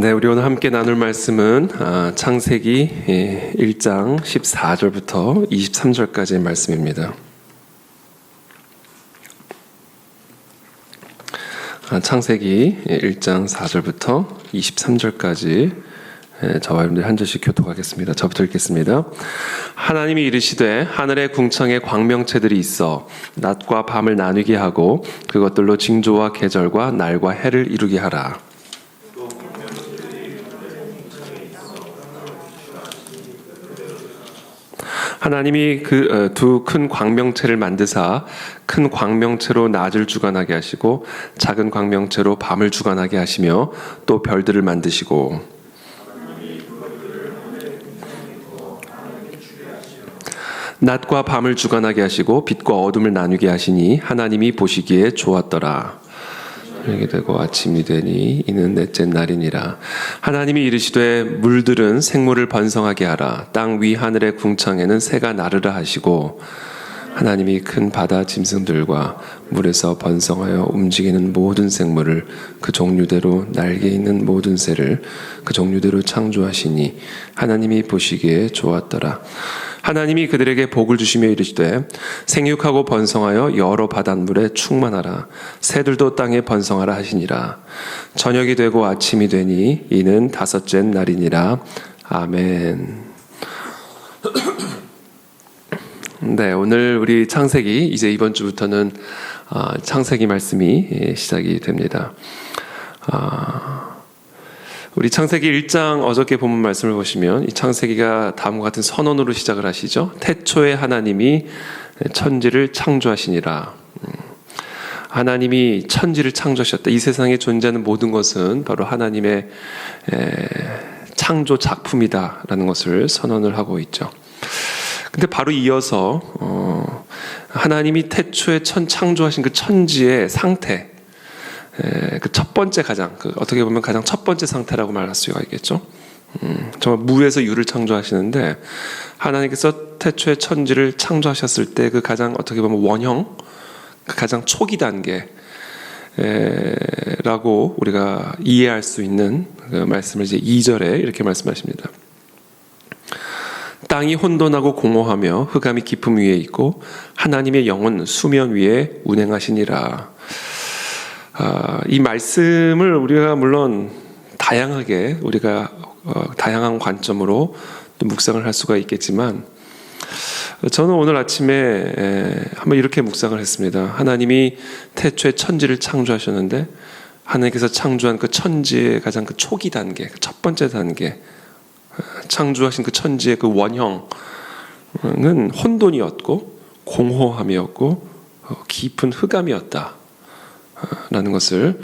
네, 우리 오늘 함께 나눌 말씀은 창세기 1장 14절부터 23절까지의 말씀입니다. 창세기 1장 4절부터 23절까지 저와 여러분들 한 절씩 교독하겠습니다. 저부터 읽겠습니다. 하나님이 이르시되 하늘에 궁창에 광명체들이 있어 낮과 밤을 나누게 하고 그것들로 징조와 계절과 날과 해를 이루게 하라. 하나님이 그 두 큰 광명체를 만드사 큰 광명체로 낮을 주관하게 하시고 작은 광명체로 밤을 주관하게 하시며 또 별들을 만드시고 낮과 밤을 주관하게 하시고 빛과 어둠을 나누게 하시니 하나님이 보시기에 좋았더라. 저녁이 되고 아침이 되니 이는 넷째 날이니라. 하나님이 이르시되 물들은 생물을 번성하게 하라. 땅 위 하늘의 궁창에는 새가 나르라 하시고 하나님이 큰 바다 짐승들과 물에서 번성하여 움직이는 모든 생물을 그 종류대로 날개 있는 모든 새를 그 종류대로 창조하시니 하나님이 보시기에 좋았더라. 하나님이 그들에게 복을 주시며 이르시되 생육하고 번성하여 여러 바닷물에 충만하라. 새들도 땅에 번성하라 하시니라. 저녁이 되고 아침이 되니 이는 다섯째 날이니라. 아멘. 네, 오늘 우리 창세기 이제 이번 주부터는 창세기 말씀이 시작이 됩니다. 우리 창세기 1장 어저께 본문 말씀을 보시면 이 창세기가 다음과 같은 선언으로 시작을 하시죠. 태초에 하나님이 천지를 창조하시니라. 하나님이 천지를 창조하셨다. 이 세상에 존재하는 모든 것은 바로 하나님의 창조 작품이다라는 것을 선언을 하고 있죠. 근데 바로 이어서 하나님이 태초에 창조하신 그 천지의 상태, 그 첫 번째 어떻게 보면 가장 첫 번째 상태라고 말할 수가 있겠죠. 정말 무에서 유를 창조하시는데 하나님께서 태초에 천지를 창조하셨을 때 그 가장 어떻게 보면 원형, 그 가장 초기 단계라고 우리가 이해할 수 있는 그 말씀을 이제 2절에 이렇게 말씀하십니다. 땅이 혼돈하고 공허하며 흑암이 깊음 위에 있고 하나님의 영은 수면 위에 운행하시니라. 이 말씀을 우리가 물론 다양하게 우리가 다양한 관점으로 또 묵상을 할 수가 있겠지만 저는 오늘 아침에 한번 이렇게 묵상을 했습니다. 하나님이 태초에 천지를 창조하셨는데 하나님께서 창조한 그 천지의 가장 그 초기 단계, 그 첫 번째 단계, 창조하신 그 천지의 그 원형은 혼돈이었고 공허함이었고 깊은 흑암이었다 라는 것을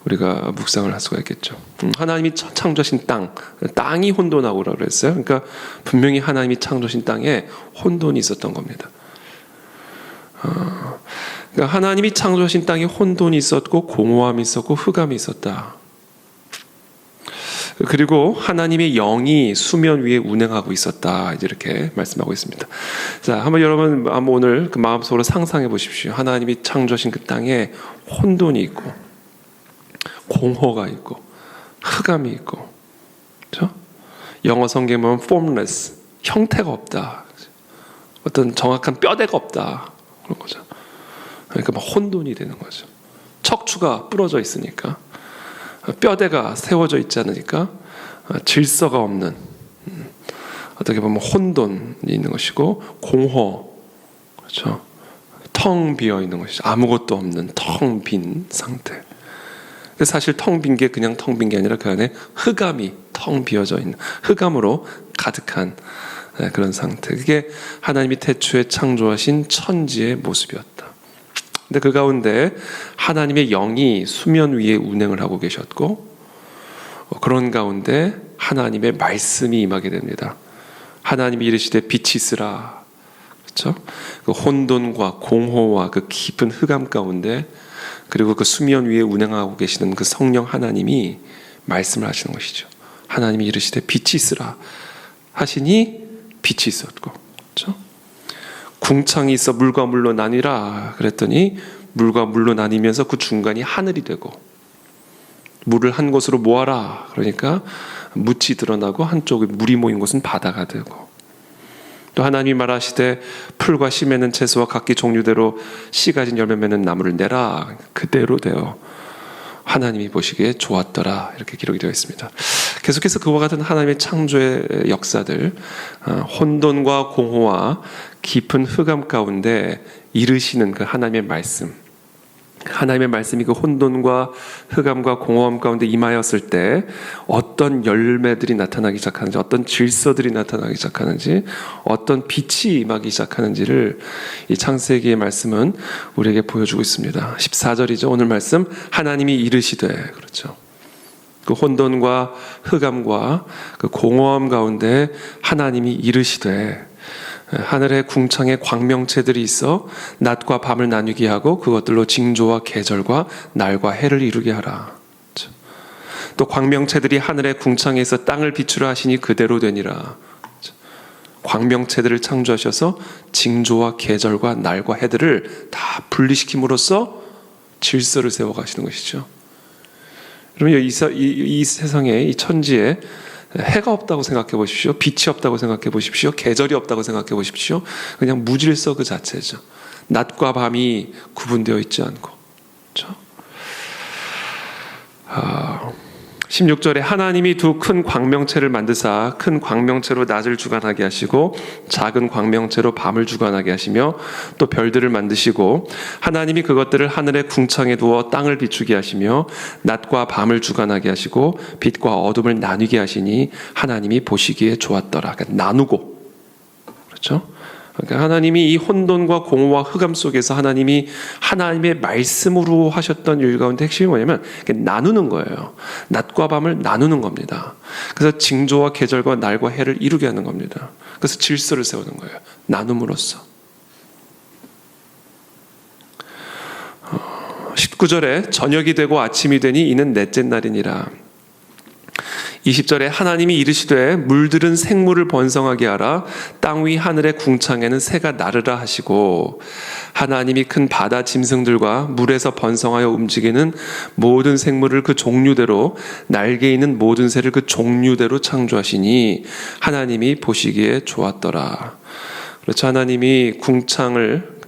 우리가 묵상을 할 수가 있겠죠. 하나님이 창조하신 땅이 혼돈하고 그랬어요. 그러니까 분명히 하나님이 창조하신 땅에 혼돈이 있었던 겁니다. 그러니까 하나님이 창조하신 땅에 혼돈이 있었고 공허함이 있었고 흑암이 있었다. 그리고 하나님의 영이 수면 위에 운행하고 있었다. 이렇게 말씀하고 있습니다. 자, 여러분 오늘 그 마음속으로 상상해 보십시오. 하나님이 창조하신 그 땅에 혼돈이 있고, 공허가 있고, 흑암이 있고, 그렇죠? 영어 성경에 보면 formless, 형태가 없다. 어떤 정확한 뼈대가 없다. 그런 거죠. 그러니까 막 혼돈이 되는 거죠. 척추가 부러져 있으니까. 뼈대가 세워져 있지 않으니까 질서가 없는 어떻게 보면 혼돈이 있는 것이고 공허, 그렇죠? 텅 비어 있는 것이죠. 아무것도 없는 텅 빈 상태. 근데 사실 텅 빈 게 그냥 텅 빈 게 아니라 그 안에 흑암이 텅 비어져 있는 흑암으로 가득한 그런 상태. 그게 하나님이 태초에 창조하신 천지의 모습이었다. 근데 그 가운데 하나님의 영이 수면 위에 운행을 하고 계셨고 그런 가운데 하나님의 말씀이 임하게 됩니다. 하나님이 이르시되 빛이 있으라. 그렇죠? 그 혼돈과 공허와 그 깊은 흑암 가운데 그리고 그 수면 위에 운행하고 계시는 그 성령 하나님이 말씀을 하시는 것이죠. 하나님이 이르시되 빛이 있으라 하시니 빛이 있었고, 그렇죠? 궁창이 있어 물과 물로 나뉘라 그랬더니 물과 물로 나뉘면서 그 중간이 하늘이 되고 물을 한 곳으로 모아라. 그러니까 묻이 드러나고 한쪽에 물이 모인 곳은 바다가 되고, 또 하나님이 말하시되 풀과 씨 맺는 채소와 각기 종류대로 씨 가진 열매 맺는 나무를 내라. 그대로 되어 하나님이 보시기에 좋았더라. 이렇게 기록이 되어 있습니다. 계속해서 그와 같은 하나님의 창조의 역사들, 혼돈과 공허와 깊은 흑암 가운데 이르시는 그 하나님의 말씀, 하나님의 말씀이 그 혼돈과 흑암과 공허함 가운데 임하였을 때 어떤 열매들이 나타나기 시작하는지, 어떤 질서들이 나타나기 시작하는지, 어떤 빛이 임하기 시작하는지를 이 창세기의 말씀은 우리에게 보여주고 있습니다. 14절이죠. 오늘 말씀, 하나님이 이르시되, 그렇죠. 그 혼돈과 흑암과 그 공허함 가운데 하나님이 이르시되, 하늘에 궁창에 광명체들이 있어 낮과 밤을 나누게 하고 그것들로 징조와 계절과 날과 해를 이루게 하라. 또 광명체들이 하늘의 궁창에 있어 땅을 비추라 하시니 그대로 되니라. 광명체들을 창조하셔서 징조와 계절과 날과 해들을 다 분리시킴으로써 질서를 세워가시는 것이죠. 그러면 이 세상에, 이 천지에 해가 없다고 생각해 보십시오. 빛이 없다고 생각해 보십시오. 계절이 없다고 생각해 보십시오. 그냥 무질서 그 자체죠. 낮과 밤이 구분되어 있지 않고. 그렇죠? 16절에 하나님이 두 큰 광명체를 만드사 큰 광명체로 낮을 주관하게 하시고 작은 광명체로 밤을 주관하게 하시며 또 별들을 만드시고 하나님이 그것들을 하늘의 궁창에 두어 땅을 비추게 하시며 낮과 밤을 주관하게 하시고 빛과 어둠을 나누게 하시니 하나님이 보시기에 좋았더라. 그러니까 나누고, 그렇죠? 그러니까 하나님이 이 혼돈과 공허와 흑암 속에서 하나님이 하나님의 말씀으로 하셨던 일 가운데 핵심이 뭐냐면 나누는 거예요. 낮과 밤을 나누는 겁니다. 그래서 징조와 계절과 날과 해를 이루게 하는 겁니다. 그래서 질서를 세우는 거예요. 나눔으로써. 19절에 저녁이 되고 아침이 되니 이는 넷째 날이니라. 20절에 하나님이 이르시되 물들은 생물을 번성하게 하라. 땅 위 하늘의 궁창에는 새가 나르라 하시고 하나님이 큰 바다 짐승들과 물에서 번성하여 움직이는 모든 생물을 그 종류대로 날개 있는 모든 새를 그 종류대로 창조하시니 하나님이 보시기에 좋았더라. 그렇죠. 하나님이 궁창을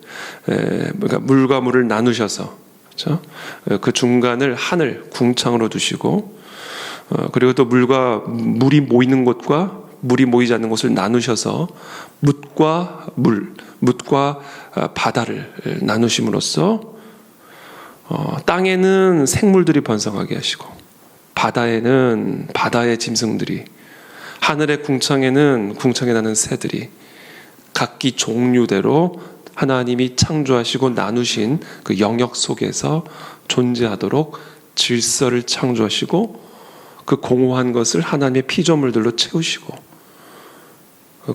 그러니까 물과 물을 나누셔서, 그렇죠? 그 중간을 하늘 궁창으로 두시고 그리고 또 물이 모이는 곳과 물이 모이지 않는 곳을 나누셔서 묻과 바다를 나누심으로써 땅에는 생물들이 번성하게 하시고 바다에는 바다의 짐승들이, 하늘의 궁창에는 궁창에 나는 새들이 각기 종류대로 하나님이 창조하시고 나누신 그 영역 속에서 존재하도록 질서를 창조하시고 그 공허한 것을 하나님의 피조물들로 채우시고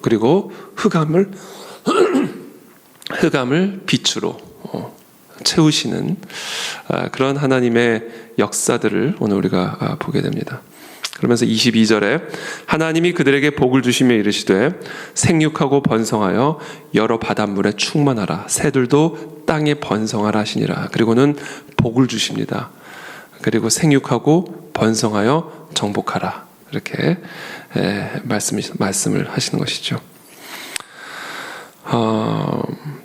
그리고 흑암을 빛으로 채우시는 그런 하나님의 역사들을 오늘 우리가 보게 됩니다. 그러면서 22절에 하나님이 그들에게 복을 주시며 이르시되 생육하고 번성하여 여러 바닷물에 충만하라. 새들도 땅에 번성하라 하시니라. 그리고는 복을 주십니다. 그리고 생육하고 번성하여 정복하라. 이렇게 말씀을 하시는 것이죠.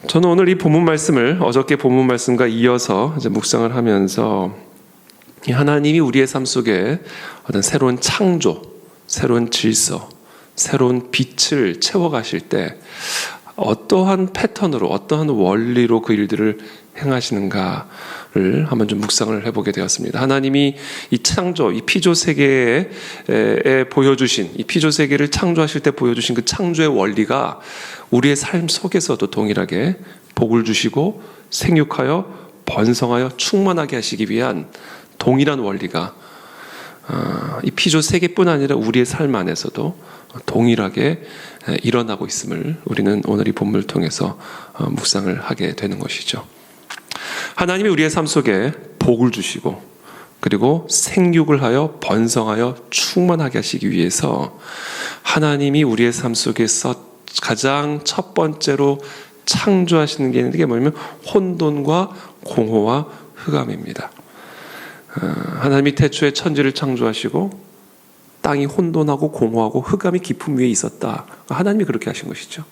저는 오늘 이 본문 말씀을 어저께 본문 말씀과 이어서 이제 묵상을 하면서 하나님이 우리의 삶 속에 어떤 새로운 창조, 새로운 질서, 새로운 빛을 채워가실 때 어떠한 패턴으로, 어떠한 원리로 그 일들을 행하시는가를 한번 좀 묵상을 해보게 되었습니다. 하나님이 이 창조, 이 피조 세계에 보여주신, 이 피조 세계를 창조하실 때 보여주신 그 창조의 원리가 우리의 삶 속에서도 동일하게 복을 주시고 생육하여 번성하여 충만하게 하시기 위한 동일한 원리가 이 피조 세계뿐 아니라 우리의 삶 안에서도 동일하게 일어나고 있음을 우리는 오늘 이 본문을 통해서 묵상을 하게 되는 것이죠. 하나님이 우리의 삶 속에 복을 주시고 그리고 생육을 하여 번성하여 충만하게 하시기 위해서 하나님이 우리의 삶 속에서 가장 첫 번째로 창조하시는 게 뭐냐면 혼돈과 공허와 흑암입니다. 하나님이 태초에 천지를 창조하시고 땅이 혼돈하고 공허하고 흑암이 깊음 위에 있었다. 하나님이 그렇게 하신 것이죠.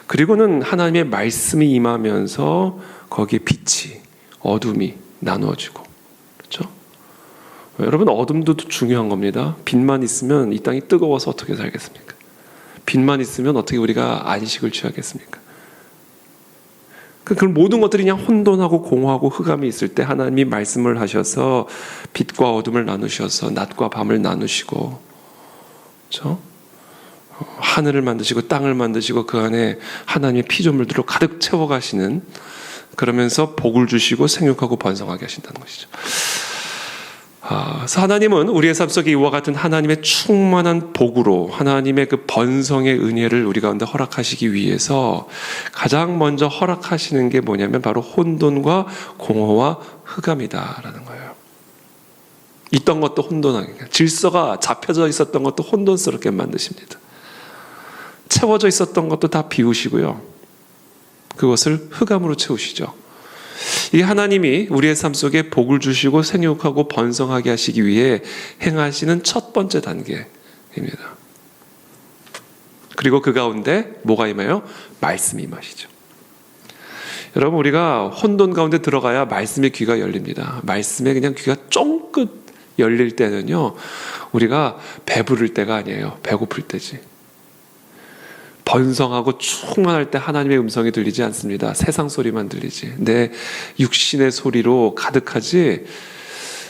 그리고는 하나님의 말씀이 임하면서 거기에 빛이, 어둠이 나누어지고, 그렇죠? 여러분, 어둠도 중요한 겁니다. 빛만 있으면 이 땅이 뜨거워서 어떻게 살겠습니까? 빛만 있으면 어떻게 우리가 안식을 취하겠습니까? 그 모든 것들이 그냥 혼돈하고 공허하고 흑암이 있을 때 하나님이 말씀을 하셔서 빛과 어둠을 나누셔서 낮과 밤을 나누시고, 그렇죠? 하늘을 만드시고 땅을 만드시고 그 안에 하나님의 피조물들로 가득 채워가시는, 그러면서 복을 주시고 생육하고 번성하게 하신다는 것이죠. 그래서 하나님은 우리의 삶 속에 이와 같은 하나님의 충만한 복으로 하나님의 그 번성의 은혜를 우리 가운데 허락하시기 위해서 가장 먼저 허락하시는 게 뭐냐면 바로 혼돈과 공허와 흑암이다라는 거예요. 있던 것도 혼돈하게, 질서가 잡혀져 있었던 것도 혼돈스럽게 만드십니다. 채워져 있었던 것도 다 비우시고요, 그것을 흑암으로 채우시죠. 이 하나님이 우리의 삶 속에 복을 주시고 생육하고 번성하게 하시기 위해 행하시는 첫 번째 단계입니다. 그리고 그 가운데 뭐가 임해요? 말씀이 임하시죠. 여러분, 우리가 혼돈 가운데 들어가야 말씀의 귀가 열립니다. 말씀에 그냥 귀가 쫑긋 열릴 때는요, 우리가 배부를 때가 아니에요. 배고플 때지. 번성하고 충만할 때 하나님의 음성이 들리지 않습니다. 세상 소리만 들리지. 내 육신의 소리로 가득하지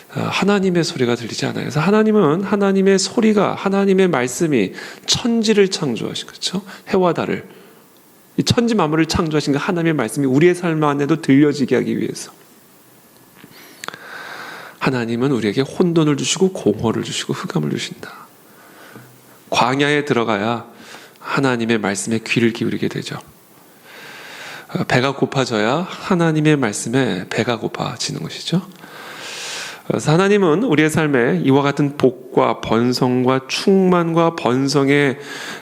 하나님의 소리가 들리지 않아요. 그래서 하나님은 하나님의 소리가, 하나님의 말씀이 천지를 창조하신, 그렇죠? 해와 달을, 이 천지 만물을 창조하신 그 하나님의 말씀이 우리의 삶 안에도 들려지게 하기 위해서 하나님은 우리에게 혼돈을 주시고 공허를 주시고 흑암을 주신다. 광야에 들어가야 하나님의 말씀에 귀를 기울이게 되죠. 배가 고파져야 하나님의 말씀에 배가 고파지는 것이죠. 그래서 하나님은 우리의 삶에 이와 같은 복과 번성과 충만과 번성의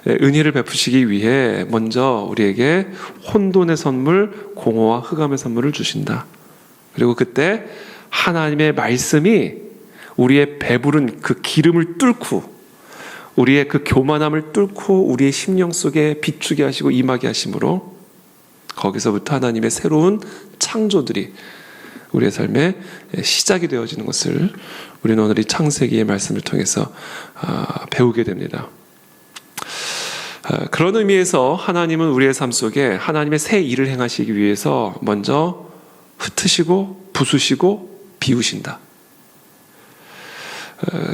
은혜를 베푸시기 위해 먼저 우리에게 혼돈의 선물, 공허와 흑암의 선물을 주신다. 그리고 그때 하나님의 말씀이 우리의 배부른 그 기름을 뚫고, 우리의 그 교만함을 뚫고 우리의 심령 속에 비추게 하시고 임하게 하심으로 거기서부터 하나님의 새로운 창조들이 우리의 삶에 시작이 되어지는 것을 우리는 오늘 이 창세기의 말씀을 통해서 배우게 됩니다. 그런 의미에서 하나님은 우리의 삶 속에 하나님의 새 일을 행하시기 위해서 먼저 흩으시고 부수시고 비우신다.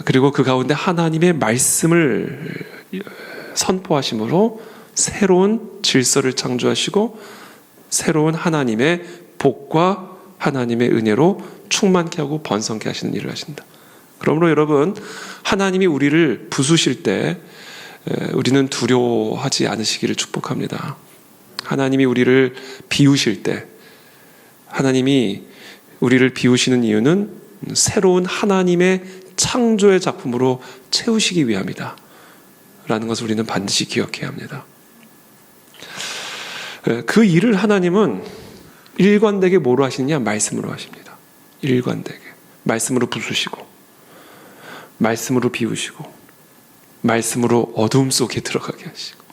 그리고 그 가운데 하나님의 말씀을 선포하심으로 새로운 질서를 창조하시고 새로운 하나님의 복과 하나님의 은혜로 충만케 하고 번성케 하시는 일을 하신다. 그러므로 여러분, 하나님이 우리를 부수실 때 우리는 두려워하지 않으시기를 축복합니다. 하나님이 우리를 비우실 때, 하나님이 우리를 비우시는 이유는 새로운 하나님의 창조의 작품으로 채우시기 위함이다 라는 것을 우리는 반드시 기억해야 합니다. 그 일을 하나님은 일관되게 뭐로 하시느냐? 말씀으로 하십니다. 일관되게 말씀으로 부수시고, 말씀으로 비우시고, 말씀으로 어둠 속에 들어가게 하시고,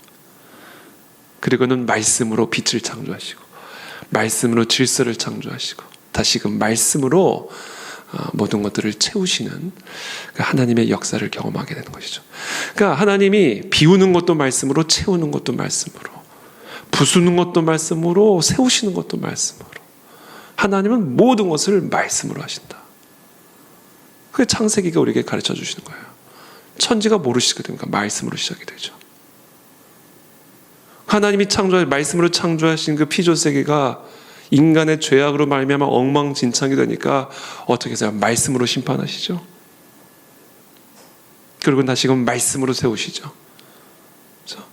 그리고는 말씀으로 빛을 창조하시고, 말씀으로 질서를 창조하시고, 다시금 말씀으로 모든 것들을 채우시는 하나님의 역사를 경험하게 되는 것이죠. 그러니까 하나님이 비우는 것도 말씀으로, 채우는 것도 말씀으로, 부수는 것도 말씀으로, 세우시는 것도 말씀으로, 하나님은 모든 것을 말씀으로 하신다. 그게 창세기가 우리에게 가르쳐 주시는 거예요. 천지가 뭐로 시작이 됩니까? 말씀으로 시작이 되죠. 하나님이 말씀으로 창조하신 그 피조세계가 인간의 죄악으로 말미암아 엉망진창이 되니까 어떻게 해서요? 말씀으로 심판하시죠. 그리고 다시금 말씀으로 세우시죠. 그렇죠?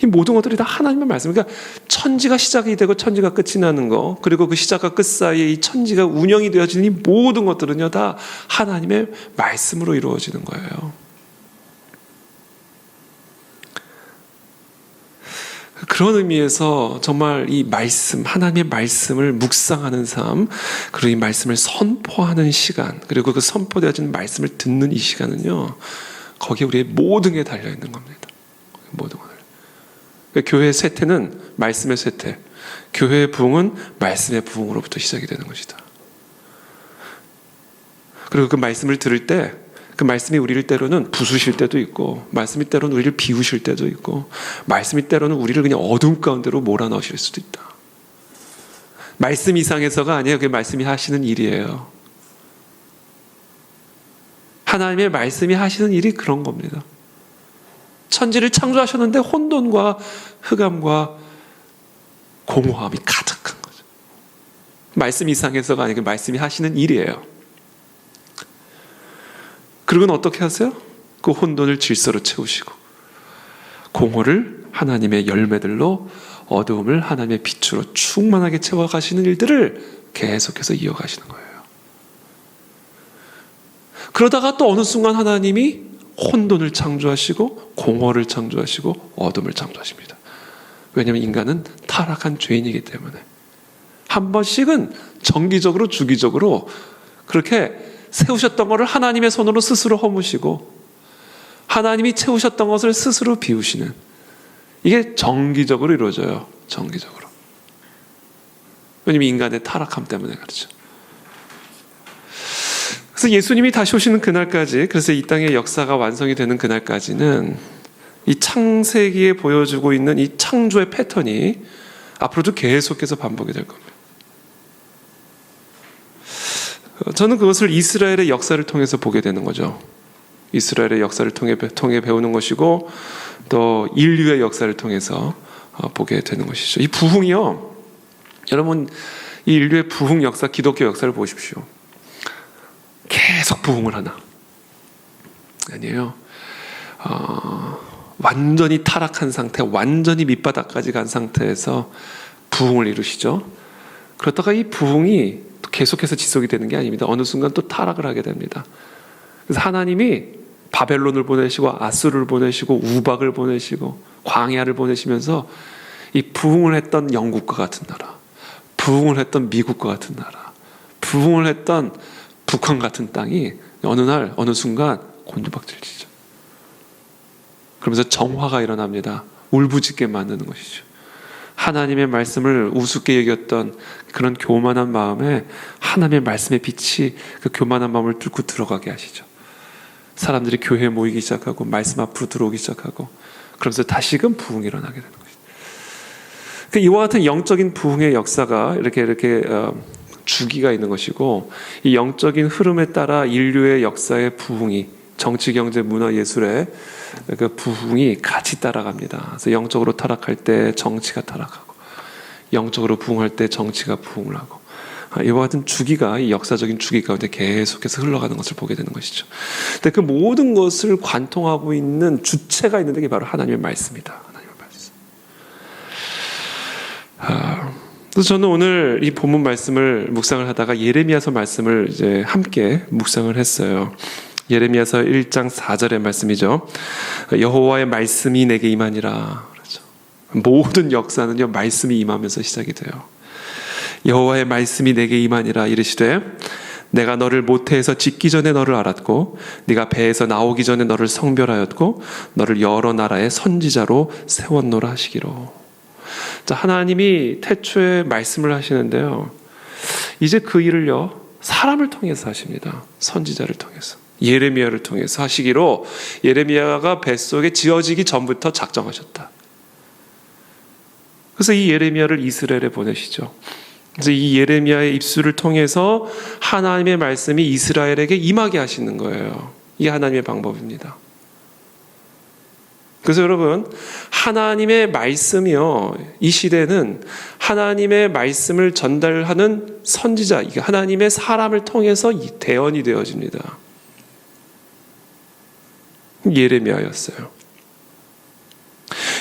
이 모든 것들이 다 하나님의 말씀. 그러니까 천지가 시작이 되고 천지가 끝이 나는 거, 그리고 그 시작과 끝 사이에 이 천지가 운영이 되어지는 이 모든 것들은요, 다 하나님의 말씀으로 이루어지는 거예요. 그런 의미에서 정말 이 말씀, 하나님의 말씀을 묵상하는 삶, 그리고 이 말씀을 선포하는 시간, 그리고 그 선포되어진 말씀을 듣는 이 시간은요, 거기에 우리의 모든 게 달려있는 겁니다. 모든 걸. 그러니까 교회의 쇠퇴는 말씀의 쇠퇴, 교회의 부흥은 말씀의 부흥으로부터 시작이 되는 것이다. 그리고 그 말씀을 들을 때 그 말씀이 우리를 때로는 부수실 때도 있고, 말씀이 때로는 우리를 비우실 때도 있고, 말씀이 때로는 우리를 그냥 어둠 가운데로 몰아넣으실 수도 있다. 말씀 이상에서가 아니에요. 그 말씀이 하시는 일이에요. 하나님의 말씀이 하시는 일이 그런 겁니다. 천지를 창조하셨는데 혼돈과 흑암과 공허함이 가득한 거죠. 말씀 이상에서가 아니고 말씀이 하시는 일이에요. 그리고는 어떻게 하세요? 그 혼돈을 질서로 채우시고 공허를 하나님의 열매들로, 어두움을 하나님의 빛으로 충만하게 채워가시는 일들을 계속해서 이어가시는 거예요. 그러다가 또 어느 순간 하나님이 혼돈을 창조하시고 공허를 창조하시고 어둠을 창조하십니다. 왜냐하면 인간은 타락한 죄인이기 때문에 한 번씩은 정기적으로 주기적으로 그렇게 세우셨던 것을 하나님의 손으로 스스로 허무시고 하나님이 채우셨던 것을 스스로 비우시는, 이게 정기적으로 이루어져요. 정기적으로. 왜냐하면 인간의 타락함 때문에 그렇죠. 그래서 예수님이 다시 오시는 그날까지, 그래서 이 땅의 역사가 완성이 되는 그날까지는 이 창세기에 보여주고 있는 이 창조의 패턴이 앞으로도 계속해서 반복이 될 겁니다. 저는 그것을 이스라엘의 역사를 통해서 보게 되는 거죠. 이스라엘의 역사를 통해 배우는 것이고, 또 인류의 역사를 통해서 보게 되는 것이죠. 이 부흥이요, 여러분, 이 인류의 부흥 역사, 기독교 역사를 보십시오. 계속 부흥을 하나? 아니에요. 완전히 타락한 상태, 완전히 밑바닥까지 간 상태에서 부흥을 이루시죠. 그러다가 이 부흥이 계속해서 지속이 되는 게 아닙니다. 어느 순간 또 타락을 하게 됩니다. 그래서 하나님이 바벨론을 보내시고 아수르를 보내시고 우박을 보내시고 광야를 보내시면서 이 부흥을 했던 영국과 같은 나라, 부흥을 했던 미국과 같은 나라, 부흥을 했던 북한 같은 땅이 어느 날 어느 순간 곤두박질치죠. 그러면서 정화가 일어납니다. 울부짖게 만드는 것이죠. 하나님의 말씀을 우습게 여겼던 그런 교만한 마음에 하나님의 말씀의 빛이 그 교만한 마음을 뚫고 들어가게 하시죠. 사람들이 교회에 모이기 시작하고 말씀 앞으로 들어오기 시작하고, 그러면서 다시금 부흥이 일어나게 되는 것이죠. 그러니까 이와 같은 영적인 부흥의 역사가 이렇게 주기가 있는 것이고, 이 영적인 흐름에 따라 인류의 역사의 부흥이, 정치, 경제, 문화, 예술의 그 부흥이 같이 따라갑니다. 그래서 영적으로 타락할 때 정치가 타락하고, 영적으로 부흥할 때 정치가 부흥을 하고, 이와 같은 주기가, 이 역사적인 주기 가운데 계속해서 흘러가는 것을 보게 되는 것이죠. 근데 그 모든 것을 관통하고 있는 주체가 있는데 그게 바로 하나님의 말씀이다. 하나님의 말씀. 그래서 저는 오늘 이 본문 말씀을 묵상을 하다가 예레미야서 말씀을 이제 함께 묵상을 했어요. 예레미야서 1장 4절의 말씀이죠. 여호와의 말씀이 내게 임하니라. 그렇죠. 모든 역사는요, 말씀이 임하면서 시작이 돼요. 여호와의 말씀이 내게 임하니라 이르시되 내가 너를 모태에서 짓기 전에 너를 알았고 네가 배에서 나오기 전에 너를 성별하였고 너를 여러 나라의 선지자로 세웠노라 하시기로. 자, 하나님이 태초에 말씀을 하시는데요, 이제 그 일을요 사람을 통해서 하십니다. 선지자를 통해서, 예레미야를 통해서 하시기로 예레미야가 뱃속에 지어지기 전부터 작정하셨다. 그래서 이 예레미야를 이스라엘에 보내시죠. 그래서 이 예레미야의 입술을 통해서 하나님의 말씀이 이스라엘에게 임하게 하시는 거예요. 이게 하나님의 방법입니다. 그래서 여러분, 하나님의 말씀이요, 이 시대는 하나님의 말씀을 전달하는 선지자, 이게 하나님의 사람을 통해서 대언이 되어집니다. 예레미야였어요.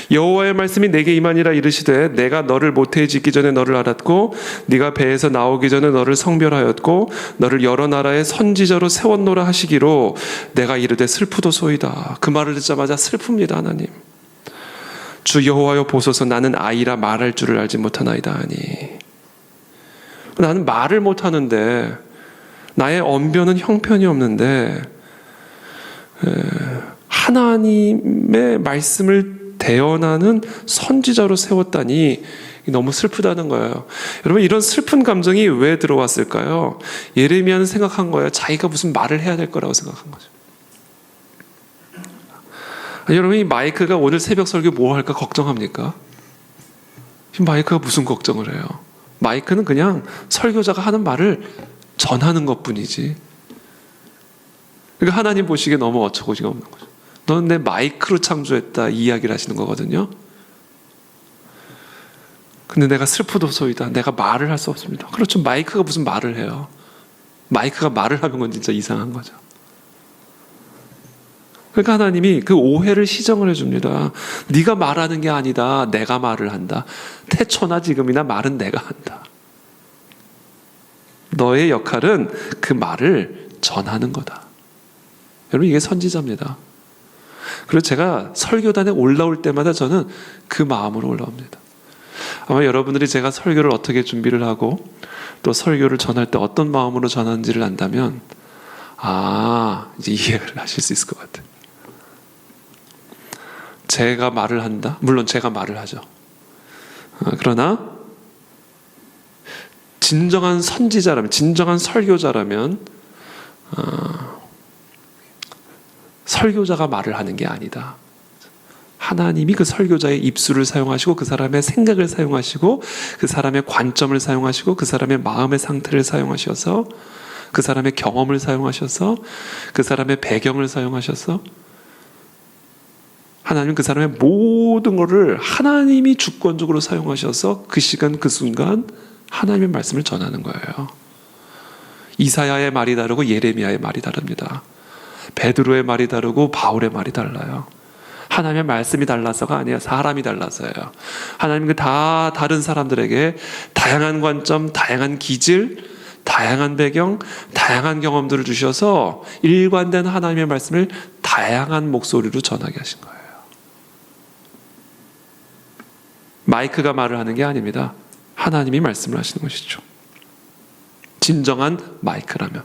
여호와의 말씀이 내게 임하니라 이르시되 내가 너를 모태에 짓기 전에 너를 알았고 네가 배에서 나오기 전에 너를 성별하였고 너를 여러 나라의 선지자로 세웠노라 하시기로 내가 이르되 슬프도소이다. 그 말을 듣자마자 슬픕니다. 하나님, 주 여호와여 보소서 나는 아이라 말할 줄을 알지 못하나이다 하니. 나는 말을 못하는데 나의 언변은 형편이 없는데 하나님의 말씀을 대언하는 선지자로 세웠다니 너무 슬프다는 거예요. 여러분, 이런 슬픈 감정이 왜 들어왔을까요? 예레미야는 생각한 거예요. 자기가 무슨 말을 해야 될 거라고 생각한 거죠. 여러분, 이 마이크가 오늘 새벽 설교 뭐 할까 걱정합니까? 이 마이크가 무슨 걱정을 해요? 마이크는 그냥 설교자가 하는 말을 전하는 것뿐이지. 그러니까 하나님 보시기에 너무 어처구니가 없는 거죠. 너는 내 마이크로 창조했다, 이 이야기를 하시는 거거든요. 근데 내가 슬프도소이다. 내가 말을 할 수 없습니다. 그렇죠. 마이크가 무슨 말을 해요. 마이크가 말을 하는 건 진짜 이상한 거죠. 그러니까 하나님이 그 오해를 시정을 해줍니다. 네가 말하는 게 아니다. 내가 말을 한다. 태초나 지금이나 말은 내가 한다. 너의 역할은 그 말을 전하는 거다. 여러분, 이게 선지자입니다. 그리고 제가 설교단에 올라올 때마다 저는 그 마음으로 올라옵니다. 아마 여러분들이 제가 설교를 어떻게 준비를 하고 또 설교를 전할 때 어떤 마음으로 전하는지를 안다면 이제 이해를 하실 수 있을 것 같아요. 제가 말을 한다? 물론 제가 말을 하죠. 그러나 진정한 선지자라면, 진정한 설교자라면 설교자가 말을 하는 게 아니다. 하나님이 그 설교자의 입술을 사용하시고 그 사람의 생각을 사용하시고 그 사람의 관점을 사용하시고 그 사람의 마음의 상태를 사용하셔서 그 사람의 경험을 사용하셔서 그 사람의 배경을 사용하셔서 하나님은 그 사람의 모든 것을 하나님이 주권적으로 사용하셔서 그 시간 그 순간 하나님의 말씀을 전하는 거예요. 이사야의 말이 다르고 예레미야의 말이 다릅니다. 베드로의 말이 다르고 바울의 말이 달라요. 하나님의 말씀이 달라서가 아니에요. 사람이 달라서예요. 하나님은 다 다른 사람들에게 다양한 관점, 다양한 기질, 다양한 배경, 다양한 경험들을 주셔서 일관된 하나님의 말씀을 다양한 목소리로 전하게 하신 거예요. 마이크가 말을 하는 게 아닙니다. 하나님이 말씀을 하시는 것이죠. 진정한 마이크라면.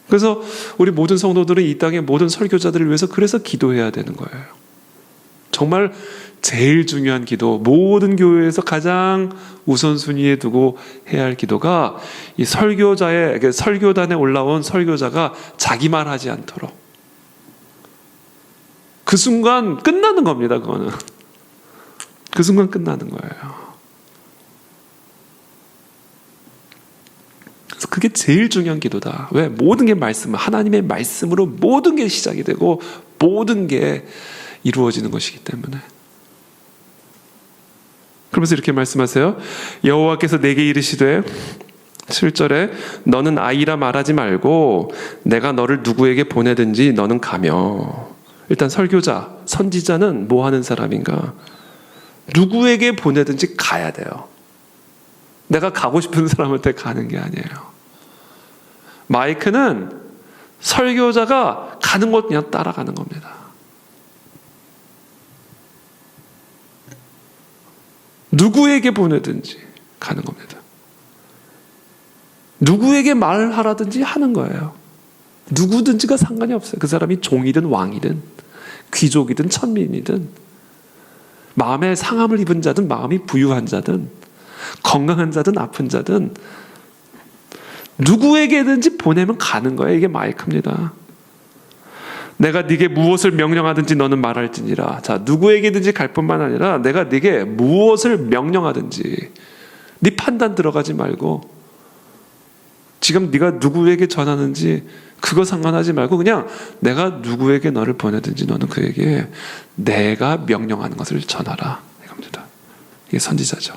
그래서 우리 모든 성도들은 이 땅의 모든 설교자들을 위해서 그래서 기도해야 되는 거예요. 정말 제일 중요한 기도, 모든 교회에서 가장 우선순위에 두고 해야 할 기도가 이 설교단에 올라온 설교자가 자기 말 하지 않도록. 그 순간 끝나는 겁니다, 그거는. 그 순간 끝나는 거예요. 그래서 그게 제일 중요한 기도다. 왜? 모든 게 말씀, 하나님의 말씀으로 모든 게 시작이 되고 모든 게 이루어지는 것이기 때문에. 그러면서 이렇게 말씀하세요. 여호와께서 내게 이르시되 7절에 너는 아이라 말하지 말고 내가 너를 누구에게 보내든지 너는 가며. 일단 설교자, 선지자는 뭐 하는 사람인가? 누구에게 보내든지 가야 돼요. 내가 가고 싶은 사람한테 가는 게 아니에요. 마이크는 설교자가 가는 곳 그냥 따라가는 겁니다. 누구에게 보내든지 가는 겁니다. 누구에게 말하라든지 하는 거예요. 누구든지가 상관이 없어요. 그 사람이 종이든 왕이든 귀족이든 천민이든 마음에 상함을 입은 자든 마음이 부유한 자든 건강한 자든 아픈 자든 누구에게든지 보내면 가는 거예요. 이게 마이크입니다. 내가 네게 무엇을 명령하든지 너는 말할지니라. 자, 누구에게든지 갈 뿐만 아니라 내가 네게 무엇을 명령하든지 네 판단 들어가지 말고 지금 네가 누구에게 전하는지 그거 상관하지 말고 그냥 내가 누구에게 너를 보내든지 너는 그에게 내가 명령하는 것을 전하라. 이겁니다. 이게 선지자죠.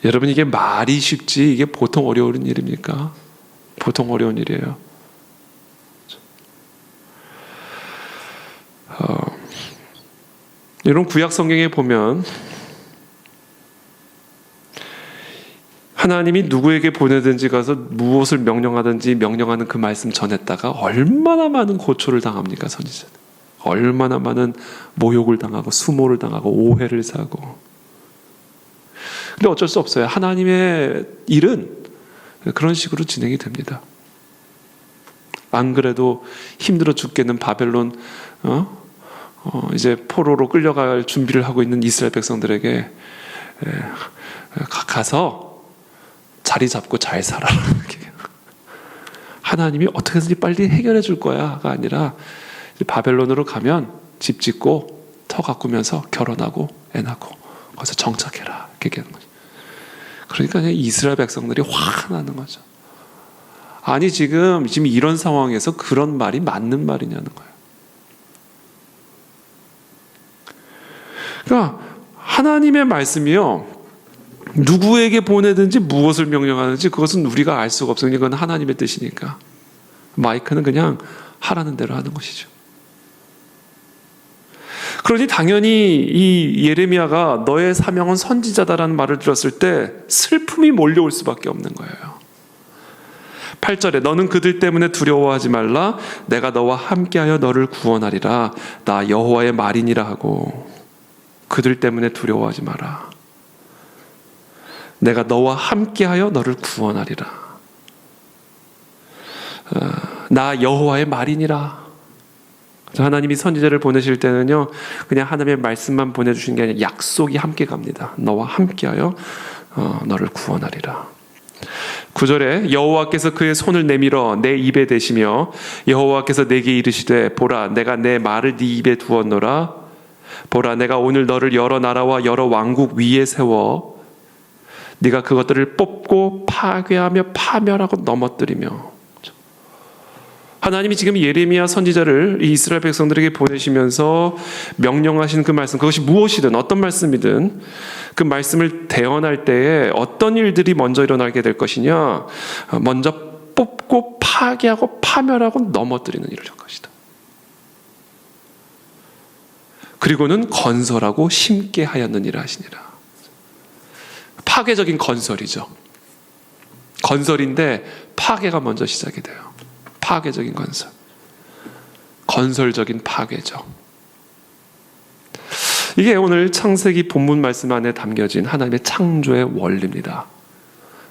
여러분, 이게 말이 쉽지 이게 보통 어려운 일입니까? 보통 어려운 일이에요. 여러분, 구약 성경에 보면 하나님이 누구에게 보내든지 가서 무엇을 명령하든지 명령하는 그 말씀 전했다가 얼마나 많은 고초를 당합니까, 선지자는? 얼마나 많은 모욕을 당하고 수모를 당하고 오해를 사고. 근데 어쩔 수 없어요. 하나님의 일은 그런 식으로 진행이 됩니다. 안 그래도 힘들어 죽겠는 바벨론 이제 포로로 끌려갈 준비를 하고 있는 이스라엘 백성들에게 가서 자리 잡고 잘 살아. 하나님이 어떻게든지 빨리 해결해 줄 거야가 아니라 바벨론으로 가면 집 짓고 터 가꾸면서 결혼하고 애 낳고 거기서 정착해라 이렇게 얘기하는 거죠. 그러니까 이스라엘 백성들이 화가 나는 거죠. 아니 지금 이런 상황에서 그런 말이 맞는 말이냐는 거예요. 그러니까 하나님의 말씀이요, 누구에게 보내든지 무엇을 명령하는지 그것은 우리가 알 수가 없어요. 이건 하나님의 뜻이니까 마이크는 그냥 하라는 대로 하는 것이죠. 그러니 당연히 이 예레미야가 너의 사명은 선지자다라는 말을 들었을 때 슬픔이 몰려올 수밖에 없는 거예요. 8절에 너는 그들 때문에 두려워하지 말라. 내가 너와 함께하여 너를 구원하리라. 나 여호와의 말이니라 하고. 그들 때문에 두려워하지 마라. 내가 너와 함께하여 너를 구원하리라. 나 여호와의 말이니라. 하나님이 선지자를 보내실 때는요, 그냥 하나님의 말씀만 보내주신 게 아니라 약속이 함께 갑니다. 너와 함께하여 너를 구원하리라. 9절에 여호와께서 그의 손을 내밀어 내 입에 대시며 여호와께서 내게 이르시되 보라 내가 내 말을 네 입에 두었노라. 보라 내가 오늘 너를 여러 나라와 여러 왕국 위에 세워 네가 그것들을 뽑고 파괴하며 파멸하고 넘어뜨리며. 하나님이 지금 예레미야 선지자를 이 이스라엘 백성들에게 보내시면서 명령하신 그 말씀, 그것이 무엇이든 어떤 말씀이든 그 말씀을 대언할 때에 어떤 일들이 먼저 일어나게 될 것이냐, 먼저 뽑고 파괴하고 파멸하고 넘어뜨리는 일을 할 것이다. 그리고는 건설하고 심게 하였는 일을 하시니라. 파괴적인 건설이죠. 건설인데 파괴가 먼저 시작이 돼요. 파괴적인 건설, 건설적인 파괴죠. 이게 오늘 창세기 본문 말씀 안에 담겨진 하나님의 창조의 원리입니다.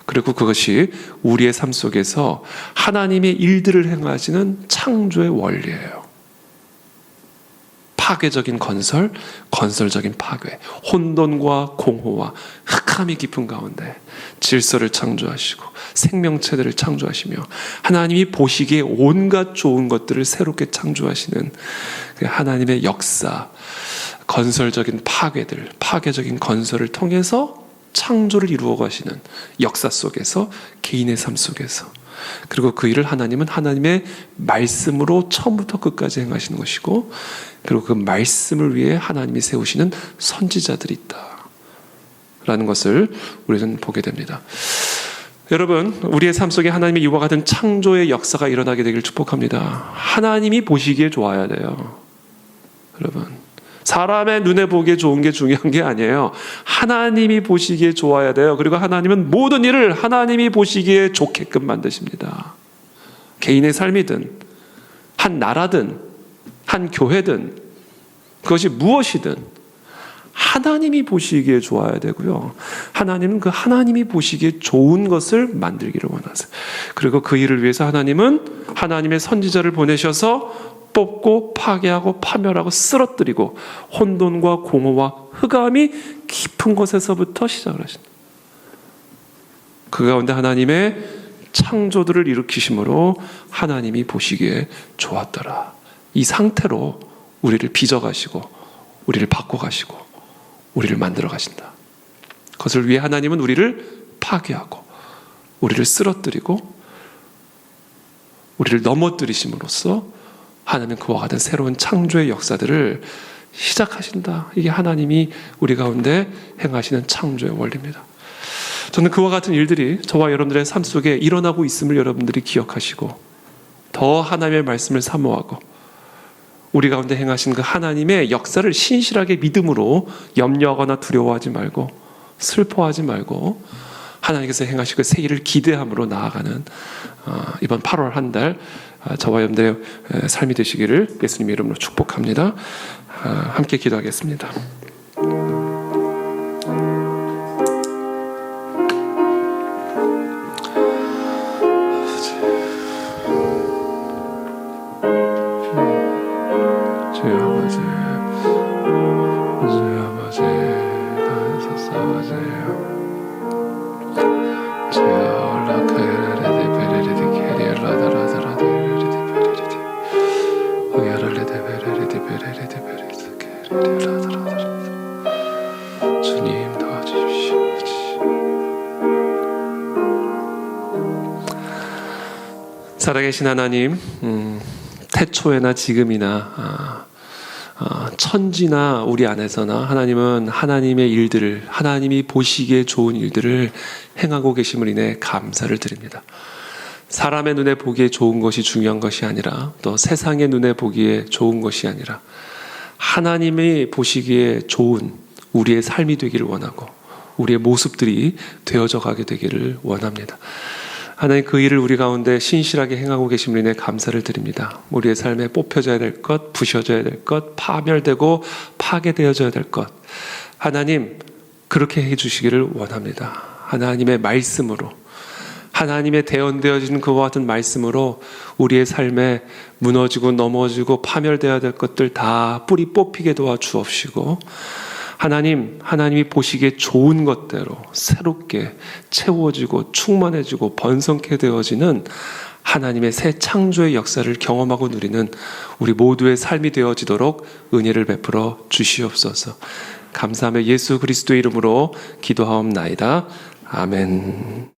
그리고 그것이 우리의 삶 속에서 하나님의 일들을 행하시는 창조의 원리예요. 파괴적인 건설, 건설적인 파괴, 혼돈과 공허와 흑암이 깊은 가운데 질서를 창조하시고 생명체들을 창조하시며 하나님이 보시기에 온갖 좋은 것들을 새롭게 창조하시는 그 하나님의 역사, 건설적인 파괴들, 파괴적인 건설을 통해서 창조를 이루어 가시는 역사 속에서, 개인의 삶 속에서, 그리고 그 일을 하나님은 하나님의 말씀으로 처음부터 끝까지 행하시는 것이고, 그리고 그 말씀을 위해 하나님이 세우시는 선지자들이 있다라는 것을 우리는 보게 됩니다. 여러분, 우리의 삶 속에 하나님의 이와 같은 창조의 역사가 일어나게 되길 축복합니다. 하나님이 보시기에 좋아야 돼요. 여러분, 사람의 눈에 보기에 좋은 게 중요한 게 아니에요. 하나님이 보시기에 좋아야 돼요. 그리고 하나님은 모든 일을 하나님이 보시기에 좋게끔 만드십니다. 개인의 삶이든 한 나라든 한 교회든 그것이 무엇이든 하나님이 보시기에 좋아야 되고요. 하나님은 그 하나님이 보시기에 좋은 것을 만들기를 원하세요. 그리고 그 일을 위해서 하나님은 하나님의 선지자를 보내셔서 뽑고 파괴하고 파멸하고 쓰러뜨리고 혼돈과 공허와 흑암이 깊은 곳에서부터 시작을 하신다. 그 가운데 하나님의 창조들을 일으키심으로 하나님이 보시기에 좋았더라. 이 상태로 우리를 빚어가시고 우리를 바꿔가시고 우리를 만들어 가신다. 그것을 위해 하나님은 우리를 파괴하고 우리를 쓰러뜨리고 우리를 넘어뜨리심으로써 하나님은 그와 같은 새로운 창조의 역사들을 시작하신다. 이게 하나님이 우리 가운데 행하시는 창조의 원리입니다. 저는 그와 같은 일들이 저와 여러분들의 삶 속에 일어나고 있음을 여러분들이 기억하시고 더 하나님의 말씀을 사모하고 우리 가운데 행하신 그 하나님의 역사를 신실하게 믿음으로 염려하거나 두려워하지 말고 슬퍼하지 말고 하나님께서 행하실 그 새 일을 기대함으로 나아가는 이번 8월 한 달 저와 여러분들의 삶이 되시기를 예수님 이름으로 축복합니다. 함께 기도하겠습니다. 주님 도와주십시오. 살아계신 하나님, 태초에나 지금이나 천지나 우리 안에서나 하나님은 하나님의 일들을, 하나님이 보시기에 좋은 일들을 행하고 계심을 인해 감사를 드립니다. 사람의 눈에 보기에 좋은 것이 중요한 것이 아니라, 또 세상의 눈에 보기에 좋은 것이 아니라 하나님이 보시기에 좋은 우리의 삶이 되기를 원하고 우리의 모습들이 되어져 가게 되기를 원합니다. 하나님, 그 일을 우리 가운데 신실하게 행하고 계심을 인해 감사를 드립니다. 우리의 삶에 뽑혀져야 될 것, 부셔져야 될 것, 파멸되고 파괴되어져야 될 것, 하나님 그렇게 해주시기를 원합니다. 하나님의 말씀으로, 하나님의 대언되어진 그와 같은 말씀으로 우리의 삶에 무너지고 넘어지고 파멸되어야 될 것들 다 뿌리 뽑히게 도와주옵시고, 하나님이 보시기에 좋은 것대로 새롭게 채워지고 충만해지고 번성케 되어지는 하나님의 새 창조의 역사를 경험하고 누리는 우리 모두의 삶이 되어지도록 은혜를 베풀어 주시옵소서. 감사하며 예수 그리스도의 이름으로 기도하옵나이다. 아멘.